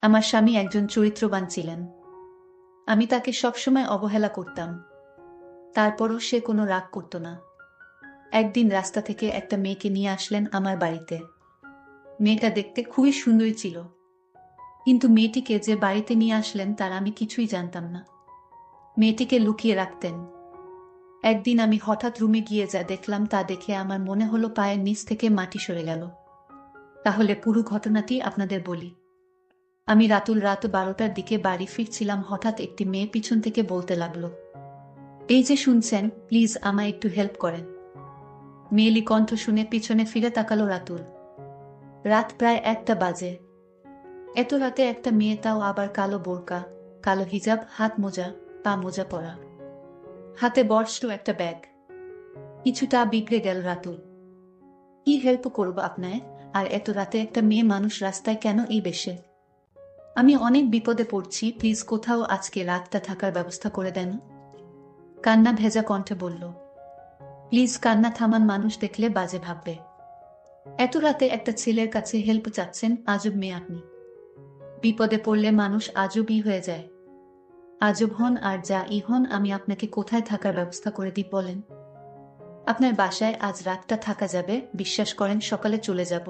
আমার স্বামী একজন চরিত্রবান ছিলেন। আমি তাকে সবসময় অবহেলা করতাম। তারপরও সে কোনো রাগ করত না। একদিন রাস্তা থেকে একটা মেয়েকে নিয়ে আসলেন আমার বাড়িতে। মেয়েটা দেখতে খুবই সুন্দরী ছিল, কিন্তু মেয়েটিকে যে বাড়িতে নিয়ে আসলেন তার আমি কিছুই জানতাম না। মেয়েটিকে লুকিয়ে রাখতেন। একদিন আমি হঠাৎ রুমে গিয়ে যা দেখলাম তা দেখে আমার মনে হলো পায়ের নিচ থেকে মাটি সরে গেল। তাহলে পুরো ঘটনাটি আপনাদের বলি। আমি রাত 12টার দিকে বাড়ি ফিরছিলাম, হঠাৎ একটি মেয়ে পিছন থেকে বলতে লাগলো, এই যে শুনছেন, প্লিজ আমায় একটু হেল্প করেন। মেয়েলি কণ্ঠ শুনে পিছনে ফিরে তাকালো রাতুল। রাত প্রায় 1টা বাজে। এত রাতে একটা মেয়ে, তাও আবার কালো বোরকা, কালো হিজাব, হাত মোজা, পা মোজা পরা, হাতে বড়সড় একটা ব্যাগ। কিছুটা বিগড়ে গেল রাতুল। কি হেল্প করব আপনায়? আর এত রাতে একটা মেয়ে মানুষ রাস্তায় কেন এই বেশে? আমি অনেক বিপদে পড়ছি, প্লিজ কোথাও আজকে রাতটা থাকার ব্যবস্থা করে দেন। কান্না ভেজা কণ্ঠে বলল। প্লিজ কান্না থামান, মানুষ দেখলে বাজে ভাববে। এত রাতে একটা ছেলের কাছে হেল্প চাচ্ছেন? আজব মেয়ে আপনি। বিপদে পড়লে মানুষ আজবই হয়ে যায়। আজব হন আর যা ই হন, আমি আপনাকে কোথায় থাকার ব্যবস্থা করে দিই বলেন? আপনার বাসায় আজ রাতটা থাকা যাবে, বিশ্বাস করেন সকালে চলে যাব।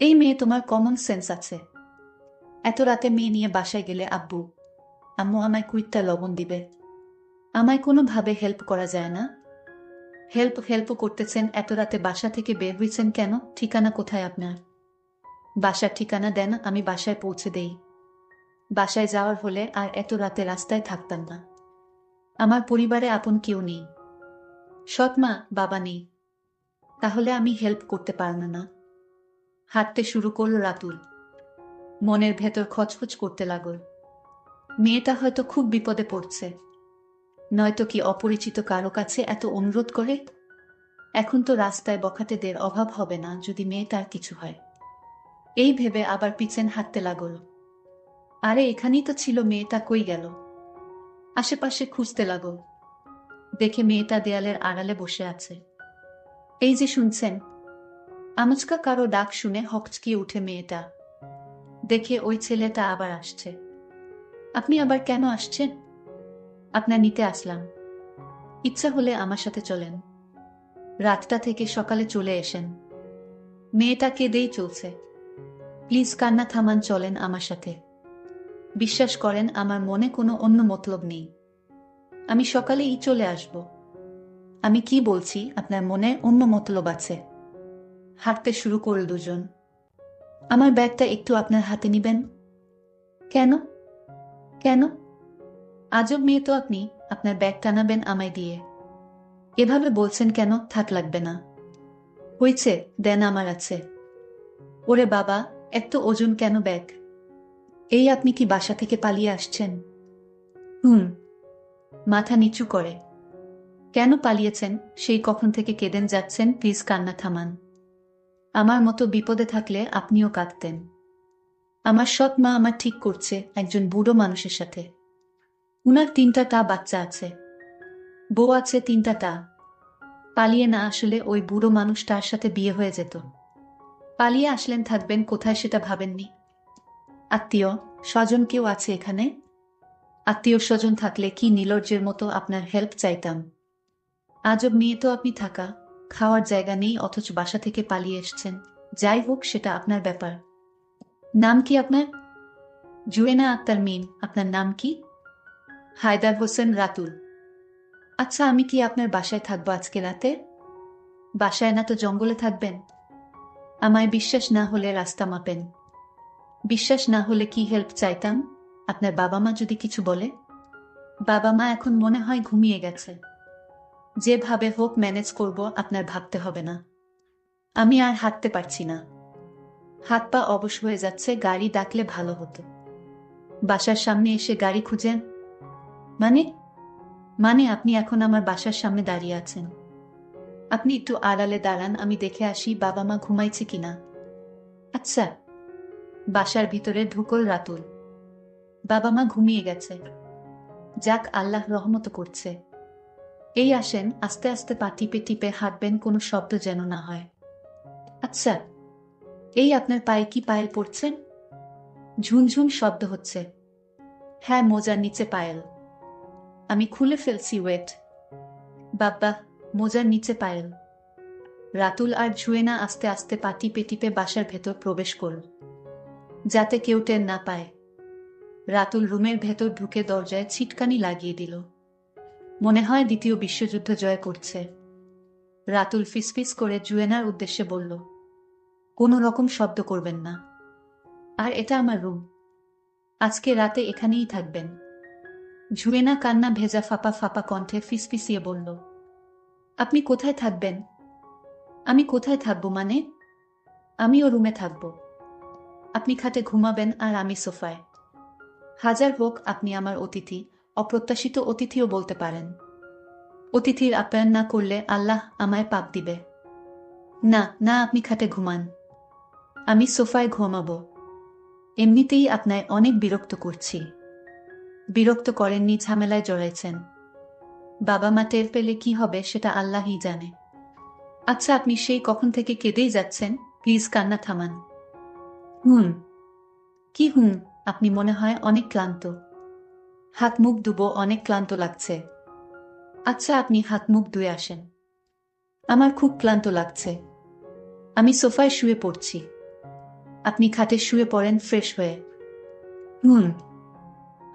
এই মেয়ে, তোমার কমন সেন্স আছে? এত রাতে মেয়ে নিয়ে বাসায় গেলে আব্বু আম্মু আমায় কুইটটা লবণ দিবে। আমায় কোনোভাবে হেল্প করা যায় না? হেল্প হেল্প করতেছেন, এত রাতে বাসা থেকে বের হয়েছেন কেন? ঠিকানা কোথায় আপনার? বাসার ঠিকানা দেন, আমি বাসায় পৌঁছে দেই। বাসায় যাওয়ার হলে আর এত রাতে রাস্তায় থাকতাম না। আমার পরিবারে আপন কেউ নেই। সৎ মা বাবা নেই। তাহলে আমি হেল্প করতে পারব না? হাঁটতে শুরু করল রাতুল। মনের ভেতর খচখচ করতে লাগল। মেয়েটা হয়তো খুব বিপদে পড়ছে, নয়তো কি অপরিচিত কারো কাছে এত অনুরোধ করে। এখন তো রাস্তায় বখাটেদের অভাব হবে না যদি মেয়েটার কিছু হয়। এই ভেবে আবার পিছন হাঁটতে লাগল। আরে এখানেই তো ছিল, মেয়েটা কই গেল? আশেপাশে খুঁজতে লাগল। দেখে মেয়েটা দেয়ালের আড়ালে বসে আছে। এই যে শুনছেন? আমচকা কারো ডাক শুনে হকচকিয়ে উঠে মেয়েটা। দেখে ওই ছেলেটা আবার আসছে। আপনি আবার কেন আসছেন? আপনার নিতে আসলাম। ইচ্ছা হলে আমার সাথে চলেন। রাতটা থেকে সকালে চলে এসেন। মেয়েটা কেঁদেই চলছে। প্লিজ কান্না থামান, চলেন আমার সাথে। বিশ্বাস করেন আমার মনে কোনো অন্য মতলব নেই। আমি সকালেই চলে আসব। আমি কি বলছি, আপনার মনে অন্য মতলব আছে। হাঁটতে শুরু করল দুজন। আমার ব্যাগটা একটু আপনার হাতে নিবেন? কেন? কেন? আজব মেয়ে তো আপনি, আপনার ব্যাগ টানাবেন আমায় দিয়ে? এভাবে বলছেন কেন? থাক, লাগবে না। হইছে, দেন, আমার আছে। ওরে বাবা, এত ওজন কেন ব্যাগ? এই আপনি কি বাসা থেকে পালিয়ে আসছেন? হুম। মাথা নিচু করে। কেন পালিয়েছেন? সেই কখন থেকে কেঁদেন যাচ্ছেন, প্লিজ কান্না থামান। আমার মতো বিপদে থাকলে আপনিও কাঁদতেন। আমার সৎ মা আমার ঠিক করছে একজন বুড়ো মানুষের সাথে। উনার 3টা বাচ্চা আছে, বউ আছে 3টা। পালিয়ে না আসলে ওই বুড়ো মানুষটার সাথে বিয়ে হয়ে যেত। পালিয়ে আসলেন, থাকবেন কোথায় সেটা ভাবেননি? আত্মীয় স্বজন কেউ আছে এখানে? আত্মীয় স্বজন থাকলে কি নির্লজ্জের মতো আপনার হেল্প চাইতাম? আজব মেয়ে তো আপনি, থাকা খাওয়ার জায়গা নেই অথচ বাসা থেকে পালিয়ে এসছেন। যাই হোক, সেটা আপনার ব্যাপার। নাম কি আপনার? জুয়েনা আক্তার মিম। আপনার নাম কি? হায়দার হোসেন রাতুল। আচ্ছা, আমি কি আপনার বাসায় থাকবো আজকে রাতে? বাসায় না তো জঙ্গলে থাকবেন? আমায় বিশ্বাস না হলে রাস্তা মাপেন। বিশ্বাস না হলে কি হেল্প চাইতাম? আপনার বাবা মা যদি কিছু বলে? বাবা মা এখন মনে হয় ঘুমিয়ে গেছে। যেভাবে হোক ম্যানেজ করব, আপনার ভাবতে হবে না। আমি আর হাঁটতে পারছি না। হাত পা অবশ হয়ে যাচ্ছে, গাড়ি ডাকলে ভালো হতো। বাসার সামনে এসে গাড়ি খুঁজেন? মানে? মানে আপনি এখন আমার বাসার সামনে দাঁড়িয়ে আছেন। আপনি একটু আড়ালে দাঁড়ান, আমি দেখে আসি বাবা মা ঘুমাইছে কিনা। আচ্ছা। বাসার ভিতরে ঢুকল রাতুল। বাবা মা ঘুমিয়ে গেছে। যাক, আল্লাহ রহমত করছে। এই আসেন, আস্তে আস্তে পা টিপে টিপে হাঁটবেন, কোনো শব্দ যেন না হয়। আচ্ছা। এই আপনার পায়ে কি পায়েল পড়ছেন? ঝুনঝুন শব্দ হচ্ছে। হ্যাঁ, মোজার নিচে পায়েল। আমি খুলে ফেলছি, ওয়েট। বাব্বা, মোজার নিচে পায়েল। রাতুল আর জুয়েনা আস্তে আস্তে পা টিপে টিপে বাসার ভেতর প্রবেশ করল, যাতে কেউ টের না পায়। রাতুল রুমের ভেতর ঢুকে দরজায় ছিটকানি লাগিয়ে দিল। মনে হয় দ্বিতীয় বিশ্বযুদ্ধ জয় করছে। রাতুল ফিসফিস করে জুয়েনার উদ্দেশ্যে বলল, কোনো রকম শব্দ করবেন না। আর এটা আমার রুম, আজকে রাতে এখানেই থাকবেন। জুয়েনা কান্না ভেজা ফাঁপা ফাঁপা কণ্ঠে ফিসফিসিয়ে বলল, আপনি কোথায় থাকবেন? আমি কোথায় থাকবো মানে? আমিও রুমে থাকব। আপনি খাটে ঘুমাবেন আর আমি সোফায়। হাজার হোক আপনি আমার অতিথি, অপ্রত্যাশিত অতিথিও বলতে পারেন। অতিথির আপ্যায়ন না করলে আল্লাহ আমায় পাপ দিবে। না না, আপনি খাটে ঘুমান, আমি সোফায় ঘুমাবো। এমনিতেই আপনায় অনেক বিরক্ত করছি। বিরক্ত করেননি, ঝামেলায় জড়াইছেন। বাবা মা টের পেলে কি হবে সেটা আল্লাহই জানে। আচ্ছা, আপনি সেই কখন থেকে কেঁদেই যাচ্ছেন, প্লিজ কান্না থামান। হুম। কি হুম? আপনি মনে হয় অনেক ক্লান্ত। হাত মুখ ধুবো, অনেক ক্লান্ত লাগছে। আচ্ছা, আপনি হাত মুখ ধুয়ে আসেন। আমার খুব ক্লান্ত লাগছে। আমি সোফায় শুয়ে পড়ছি, আপনি খাটে শুয়ে পড়েন ফ্রেশ হয়ে। হুম।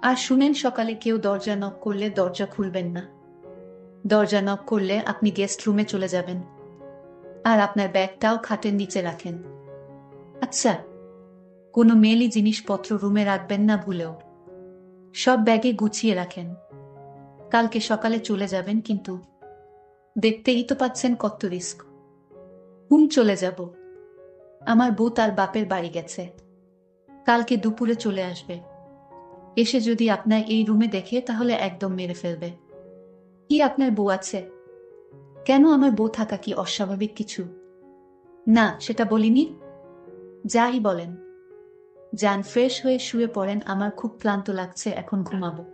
আর শুনেন, সকালে কেউ দরজা নক করলে দরজা খুলবেন না। দরজা নক করলে আপনি গেস্ট রুমে চলে যাবেন, আর আপনার ব্যাগটাও খাটের নিচে রাখেন। আচ্ছা? কোনো মেয়েলি জিনিসপত্র রুমে রাখবেন না ভুলেও। সব ব্যাগে গুছিয়ে রাখেন। কালকে সকালে চলে যাবেন কিন্তু। দেখতেই তো পাচ্ছেন কত রিস্ক। চলে যাব? আমার বউ তার বাপের বাড়ি গেছে, কালকে দুপুরে চলে আসবে। এসে যদি আপনার এই রুমে দেখে তাহলে একদম মেরে ফেলবে। কি আপনার বউ আছে? কেন, আমার বউ থাকা কি অস্বাভাবিক কিছু? না, সেটা বলিনি। যাই বলেন। যান, ফ্রেশ হয়ে শুয়ে পড়েন, আমার খুব ক্লান্ত লাগছে, এখন ঘুমাবো।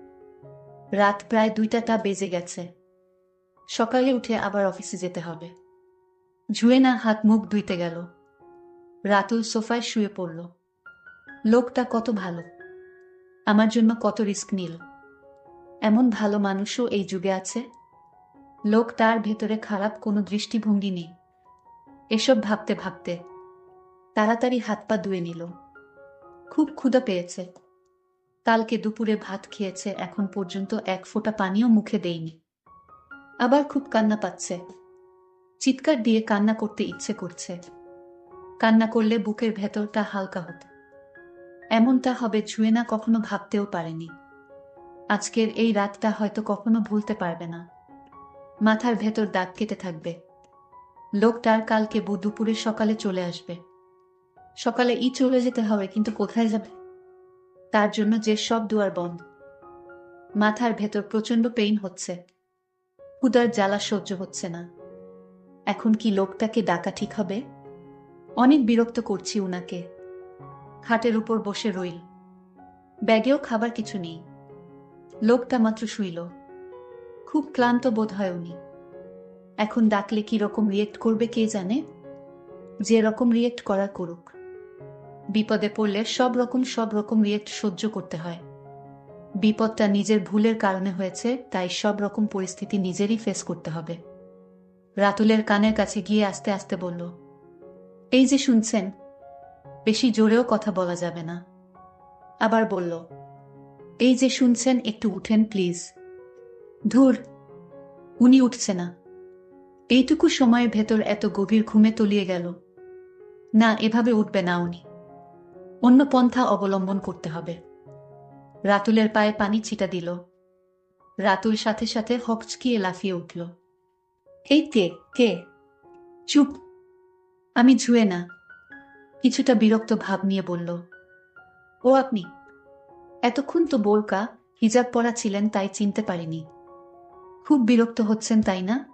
রাত প্রায় 2টা বেজে গেছে। সকালে উঠে আবার অফিসে যেতে হবে। জুয়েনা হাত মুখ ধুইতে গেল। রাতুল সোফায় শুয়ে পড়ল। লোকটা কত ভালো, আমার জন্য কত রিস্ক নিল। এমন ভালো মানুষও এই যুগে আছে। লোকটার ভেতরে খারাপ কোনো দৃষ্টিভঙ্গি নেই। এসব ভাবতে ভাবতে তাড়াতাড়ি হাত পা ধুয়ে নিল। খুব ক্ষুধা পেয়েছে। কালকে দুপুরে ভাত খেয়েছে, এখন পর্যন্ত এক ফোঁটা পানিও মুখে দেয়নি। আবার খুব কান্না পাচ্ছে। চিৎকার দিয়ে কান্না করতে ইচ্ছে করছে। কান্না করলে বুকের ভেতরটা হালকা হতো। এমনটা হবে জুয়েনা কখনো ভাবতেও পারেনি। আজকের এই রাতটা হয়তো কখনো ভুলতে পারবে না। মাথার ভেতর দাগ কেটে থাকবে। লোকটার কালকে দুপুরে সকালে চলে আসবে। সকালে চলে যেতে হবে, কিন্তু কোথায় যাবে? তার জন্য যে সব দুয়ার বন্ধ। মাথার ভেতর প্রচন্ড পেইন হচ্ছে। ক্ষুধার জ্বালা সহ্য হচ্ছে না। এখন কি লোকটাকে ডাকা ঠিক হবে? অনেক বিরক্ত করছি উনাকে। খাটের উপর বসে রইল। ব্যাগেও খাবার কিছু নেই। লোকটা মাত্র শুইল। খুব ক্লান্ত বোধ হয় উনি। এখন ডাকলে কি রকম রিয়েক্ট করবে কে জানে। যে রকম রিয়েক্ট করার করুক। বিপদে পড়লে সব রকম রিয়েক্ট সহ্য করতে হয়। বিপদটা নিজের ভুলের কারণে হয়েছে, তাই সব রকম পরিস্থিতি নিজেরই ফেস করতে হবে। রাতুলের কানের কাছে গিয়ে আস্তে আস্তে বলল, এই যে শুনছেন, বেশি জোরেও কথা বলা যাবে না। আবার বলল, এই যে শুনছেন, একটু উঠেন প্লিজ। ধুর, উনি উঠছে না। এইটুকু সময়ের ভেতর এত গভীর ঘুমে তলিয়ে গেল। না, এভাবে উঠবে না উনি। অন্য পন্থা অবলম্বন করতে হবে। রাতুলের পায়ে পানি ছিটা দিল। রাতুল সাথে সাথে হকচকিয়ে লাফিয়ে উঠল। এই কে? কে? চুপ! আমি জুয়েনা। কিছুটা বিরক্ত ভাব নিয়ে বলল, ও আপনি? এতক্ষণ তো বোরকা হিজাব পরা ছিলেন, তাই চিনতে পারিনি। খুব বিরক্ত হচ্ছেন তাই না?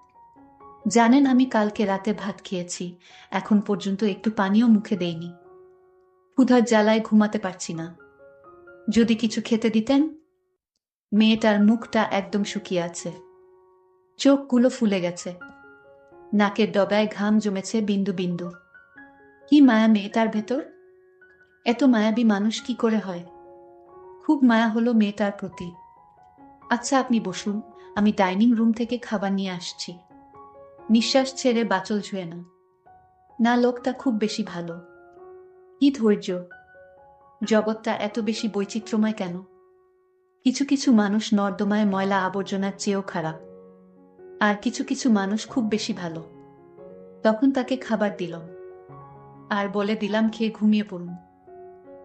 জানেন আমি কালকে রাতে ভাত খেয়েছি, এখন পর্যন্ত একটু পানিও মুখে দেইনি। ক্ষুধার জ্বালায় ঘুমাতে পারছি না। যদি কিছু খেতে দিতেন। মেয়েটার মুখটা একদম শুকিয়ে আছে। চোখগুলো ফুলে গেছে। নাকের ডগায় ঘাম জমেছে বিন্দু বিন্দু। কি মায়া মেয়েটার ভেতর! এত মায়াবী মানুষ কি করে হয়? খুব মায়া হলো মেয়েটার প্রতি। আচ্ছা আপনি বসুন, আমি ডাইনিং রুম থেকে খাবার নিয়ে আসছি। নিঃশ্বাস ছেড়ে বাঁচল ছুঁয়ে না। না, লোকটা খুব বেশি ভালো। কি ধৈর্য! জগৎটা এত বেশি বৈচিত্র্যময় কেন? কিছু কিছু মানুষ নর্দমায় ময়লা আবর্জনার চেয়েও খারাপ, আর কিছু কিছু মানুষ খুব বেশি ভালো। তখন তাকে খাবার দিলাম, আর বলে দিলাম খেয়ে ঘুমিয়ে পড়ুন।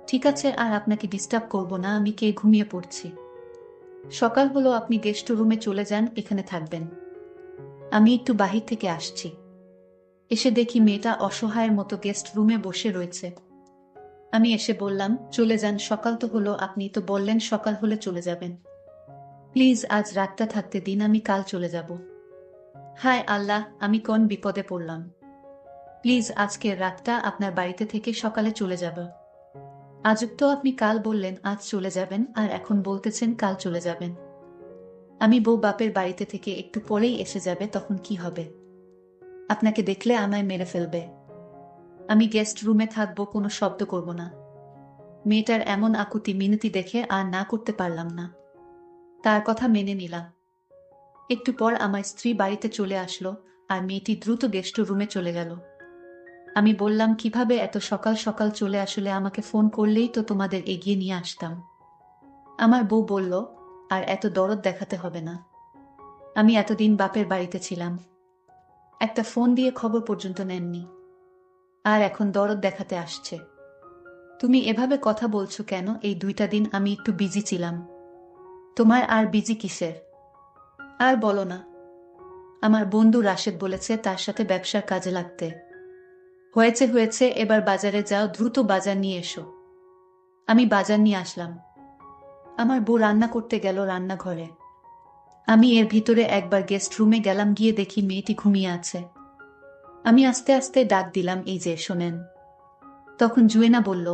ঠিক আছে, আর আপনাকে ডিস্টার্ব করব না, আমি খেয়ে ঘুমিয়ে পড়ছি। সকাল হলো, আপনি গেস্ট রুমে চলে যান, এখানে থাকবেন। আমি একটু বাহির থেকে আসছি। এসে দেখি মেয়েটা অসহায়ের মতো গেস্ট রুমে বসে রয়েছে। আমি এসে বললাম, চলে যান, সকাল তো হলো, আপনি তো বললেন সকাল হলে চলে যাবেন। প্লিজ আজ রাতটা থাকতে দিন, আমি কাল চলে যাব। হায় আল্লাহ, আমি কোন বিপদে পড়লাম! প্লিজ আজকের রাতটা আপনার বাড়িতে থেকে সকালে চলে যাব। আজব তো, আপনি কাল বললেন আজ চলে যাবেন, আর এখন বলতেছেন কাল চলে যাবেন। আমি বউ বাপের বাড়িতে থেকে একটু পরেই এসে যাবে, তখন কি হবে? আপনাকে দেখলে আমায় মেরে ফেলবে। আমি গেস্ট রুমে থাকবো, কোনো শব্দ করব না। মেয়েটার এমন আকুতি মিনতি দেখে আর না করতে পারলাম না। তার কথা মেনে নিলাম। একটু পর আমার স্ত্রী বাড়িতে চলে আসলো, আর মেয়েটি দ্রুত গেস্ট রুমে চলে গেল। আমি বললাম, কিভাবে এত সকাল সকাল চলে আসলে? আমাকে ফোন করলেই তো তোমাদের এগিয়ে নিয়ে আসতাম। আমার বউ বলল, আর এত দরদ দেখাতে হবে না। আমি এতদিন বাপের বাড়িতে ছিলাম, একটা ফোন দিয়ে খবর পর্যন্ত নেননি, আর এখন দরদ দেখাতে আসছে। তুমি এভাবে কথা বলছো কেন? এই 2টা দিন আমি একটু বিজি ছিলাম। তোমার আর বিজি কিসের? আর বলো না। আমার বন্ধু রাশেদ বলেছে তার সাথে ব্যবসার কাজে লাগতে। হয়েছে হয়েছে, এবার বাজারে যাও, দ্রুত বাজার নিয়ে এসো। আমি বাজার নিয়ে আসলাম। আমার বউ রান্না করতে গেল রান্নাঘরে। আমি এর ভিতরে একবার গেস্ট রুমে গেলাম, গিয়ে দেখি মেয়েটি ঘুমিয়ে আছে। আমি আস্তে আস্তে ডাক দিলাম, এই যে শোনেন। তখন জুয়েনা বলল,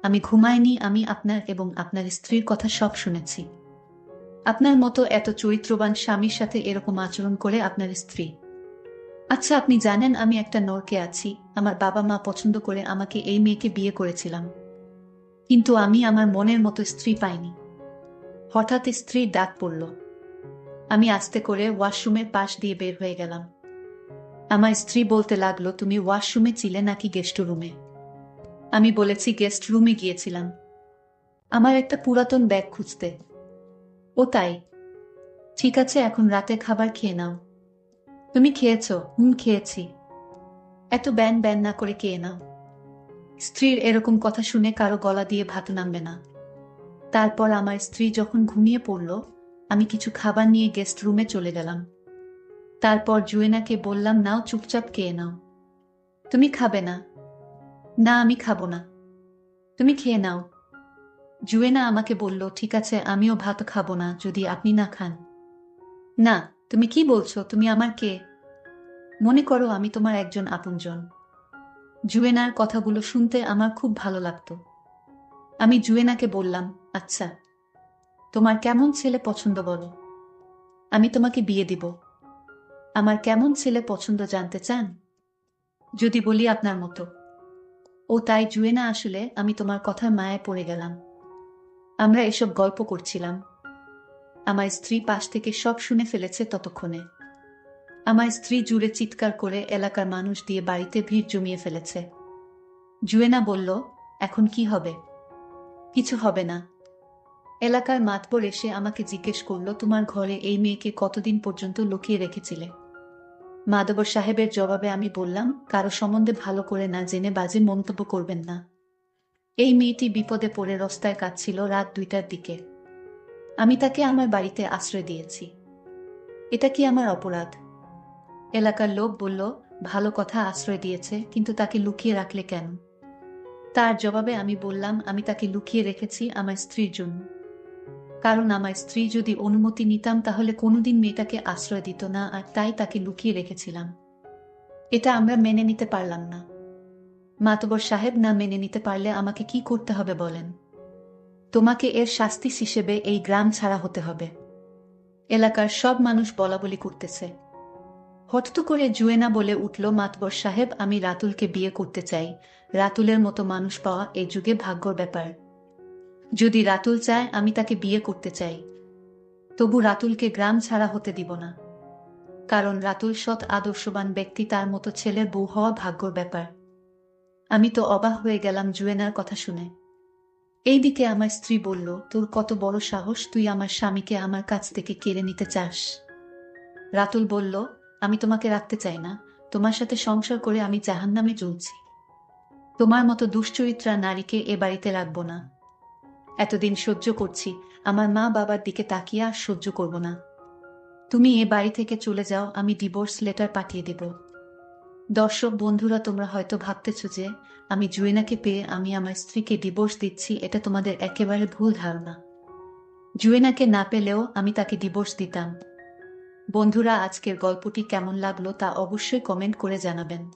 আমি ঘুমাইনি, আমি আপনার এবং আপনার স্ত্রীর কথা সব শুনেছি। আপনার মতো এত চরিত্রবান স্বামীর সাথে এরকম আচরণ করে আপনার স্ত্রী। আচ্ছা আপনি জানেন আমি একটা নরকে আছি। আমার বাবা মা পছন্দ করে আমাকে এই মেয়েকে বিয়ে করেছিলাম, কিন্তু আমি আমার মনের মতো স্ত্রী পাইনি। হঠাৎ স্ত্রীর ডাক পড়ল। আমি আস্তে করে ওয়াশরুমের পাশ দিয়ে বের হয়ে গেলাম। আমার স্ত্রী বলতে লাগলো, তুমি ওয়াশরুমে ছিলে নাকি গেস্ট রুমে? আমি বলেছি গেস্ট রুমে গিয়েছিলাম, আমার একটা পুরাতন ব্যাগ খুঁজতে। ও তাই? ঠিক আছে, এখন রাতে খাবার খেয়ে নাও। তুমি খেয়েছো? খেয়েছি। এত ব্যান ব্যান না করে খেয়ে নাও। স্ত্রীর এরকম কথা শুনে কারো গলা দিয়ে ভাত নামবে না। তারপর আমার স্ত্রী যখন ঘুমিয়ে পড়ল, আমি কিছু খাবার নিয়ে গেস্ট রুমে চলে গেলাম। তারপর জুয়েনাকে বললাম, নাও চুপচাপ খেয়ে নাও। তুমি খাবে না? না, আমি খাবো না। তুমি খেয়ে নাও। জুয়েনা আমাকে বলল, ঠিক আছে, আমিও ভাত খাবো না যদি আপনি না খান। না, তুমি কি বলছো? তুমি আমার কে? মনে করো আমি তোমার একজন আপনজন। জুয়েনার কথাগুলো শুনতে আমার খুব ভালো লাগতো। আমি জুয়েনাকে বললাম, আচ্ছা, তোমার কেমন ছেলে পছন্দ বলো, আমি তোমাকে বিয়ে দিব। আমার কেমন ছেলে পছন্দ জানতে চান? যদি বলি আপনার মতো। ও তাই জুয়েনা, আসলে আমি তোমার কথার মায়ায় পড়ে গেলাম। আমরা এসব গল্প করছিলাম। আমার স্ত্রী পাশ থেকে সব শুনে ফেলেছে ততক্ষণে। আমার স্ত্রী জুড়ে চিৎকার করে এলাকার মানুষ দিয়ে বাড়িতে ভিড় জমিয়ে ফেলেছে। জুয়েনা বলল, এখন কি হবে? কিছু হবে না। এলাকার মাতবর এসে আমাকে জিজ্ঞেস করলো, তোমার ঘরে এই মেয়েকে কতদিন পর্যন্ত লুকিয়ে রেখেছিলে? মাতবর সাহেবের জবাবে আমি বললাম, কারো সম্বন্ধে ভালো করে না জেনে বাজে মন্তব্য করবেন না। এই মেয়েটি বিপদে পড়ে রাস্তায় কাঁদছিল রাত 2টার দিকে। আমি তাকে আমার বাড়িতে আশ্রয় দিয়েছি। এটা কি আমার অপরাধ? এলাকার লোক বলল, ভালো কথা, আশ্রয় দিয়েছে, কিন্তু তাকে লুকিয়ে রাখলে কেন? তার জবাবে আমি বললাম, আমি তাকে লুকিয়ে রেখেছি আমার স্ত্রীর জন্য। কারণ আমার স্ত্রী যদি অনুমতি নিতাম তাহলে কোনোদিন মেয়েটাকে আশ্রয় দিত না, আর তাই তাকে লুকিয়ে রেখেছিলাম। এটা আমরা মেনে নিতে পারলাম না। মাতবর সাহেব না মেনে নিতে পারলে আমাকে কি করতে হবে বলেন? তোমাকে এর শাস্তি হিসেবে এই গ্রাম ছাড়া হতে হবে। এলাকার সব মানুষ বলাবলি করতেছে। হঠাৎ করে জুয়েনা বলে উঠল, মাতবর সাহেব, আমি রাতুলকে বিয়ে করতে চাই। রাতুলের মতো মানুষ পাওয়া এই যুগে ভাগ্যর ব্যাপার। যদি রাতুল চায় আমি তাকে বিয়ে করতে চাই, তবু রাতুলকে গ্রাম ছাড়া হতে দিব না। কারণ রাতুল সৎ আদর্শবান ব্যক্তি, তার মতো ছেলের বউ হওয়া ভাগ্যর ব্যাপার। আমি তো অবাক হয়ে গেলাম জুয়েনার কথা শুনে। এইদিকে আমার স্ত্রী বলল, তোর কত বড় সাহস, তুই আমার স্বামীকে আমার কাছ থেকে কেড়ে নিতে চাস? রাতুল বলল, আমি তোমাকে রাখতে চাই না, তোমার সাথে সংসার করে আমি জাহান্নামে জ্বলছি। তোমার মতো দুশ্চরিত্রা নারীকে এ বাড়িতে রাখবো না। এতদিন সহ্য করছি, আমার মা বাবার দিকে তাকিয়ে আর সহ্য করব না। তুমি এ বাড়ি থেকে চলে যাও, আমি ডিভোর্স লেটার পাঠিয়ে দেব। দর্শক বন্ধুরা, তোমরা হয়তো ভাবতেছ যে আমি জুয়েনাকে পেয়ে আমি আমার স্ত্রীকে ডিভোর্স দিচ্ছি। এটা তোমাদের একেবারে ভুল ধারণা। জুয়েনাকে না পেলেও আমি তাকে ডিভোর্স দিতাম। বন্ধুরা, আজকের গল্পটি কেমন লাগলো তা অবশ্যই কমেন্ট করে জানাবেন।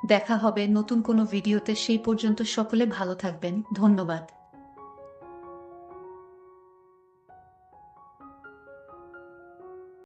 দেখা হবে নতুন কোনো ভিডিওতে, সেই পর্যন্ত সকলে ভালো থাকবেন। ধন্যবাদ।